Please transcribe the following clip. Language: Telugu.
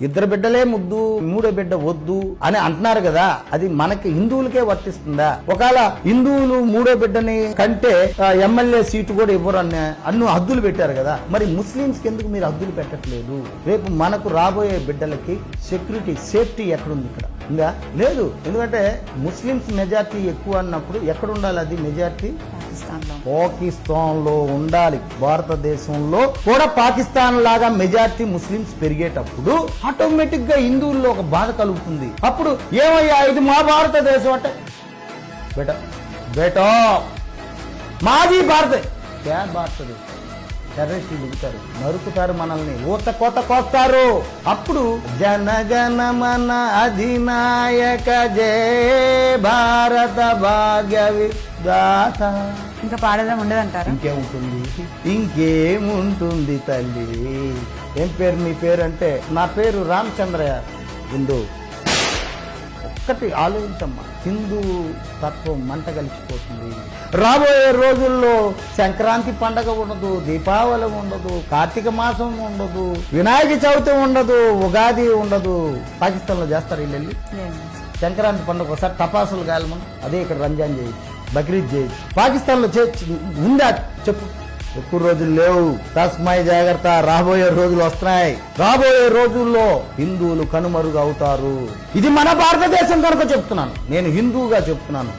ఇద్దరు బిడ్డలే ముద్దు, మూడో బిడ్డ వద్దు అని అంటున్నారు కదా, అది మనకి హిందువులకే వర్తిస్తుందా? ఒకవేళ హిందువులు మూడో బిడ్డని కంటే ఎమ్మెల్యే సీటు కూడా ఇవ్వరు అన్ని హద్దులు పెట్టారు కదా, మరి ముస్లింస్ కి ఎందుకు మీరు హద్దులు పెట్టట్లేదు? రేపు మనకు రాబోయే బిడ్డలకి సెక్యూరిటీ, సేఫ్టీ ఎక్కడుంది? ఇక్కడ ఉందా? లేదు. ఎందుకంటే ముస్లింస్ మెజార్టీ ఎక్కువ అన్నప్పుడు ఎక్కడ ఉండాలి? అది మెజార్టీ పాకిస్తాన్ లో ఉండాలి. భారతదేశంలో కూడా పాకిస్తాన్ లాగా మెజార్టీ ముస్లింస్ పెరిగేటప్పుడు ఆటోమేటిక్ గా హిందువుల్లో ఒక బాధ కలుగుతుంది. అప్పుడు ఏమయ్యా ఇది మా భారతదేశం అంటే బేటా బేటా మాది భారతదేశం. టెర్రరిస్టులు దిగుతారు, నరుకుతారు, మనల్ని ఊత కోత కోస్తారు. అప్పుడు జనగణ మన అధినాయక జయ భారత భాగ్య విధాత. ఇంకా పాడడం ఉండదంటారా? ఇంకేముంటుంది తల్లి. ఏం పేరు మీ పేరు అంటే? నా పేరు రామచంద్రయ్య. హిందూ ఒక్కటి ఆలోచించమ్మా, హిందూ తత్వం మంట కలిసిపోతుంది. రాబోయే రోజుల్లో సంక్రాంతి పండగ ఉండదు, దీపావళి ఉండదు, కార్తీక మాసం ఉండదు, వినాయక చవితి ఉండదు, ఉగాది ఉండదు. పాకిస్తాన్ లో చేస్తారు వీళ్ళు. సంక్రాంతి పండుగ ఒకసారి టపాసులు కాలమని, అదే ఇక్కడ రంజాన్ చేయొచ్చు, బక్రీద్ చేయొచ్చు. పాకిస్తాన్ లో ఉందా చెప్పు? ఎక్కువ రోజులు లేవు. తస్మై జాగ్రత్త, రాబోయే రోజులు వస్తున్నాయి. రాబోయే రోజుల్లో హిందువులు కనుమరుగు అవుతారు. ఇది మన భారతదేశం కనుక చెప్తున్నాను, నేను హిందువుగా చెప్తున్నాను.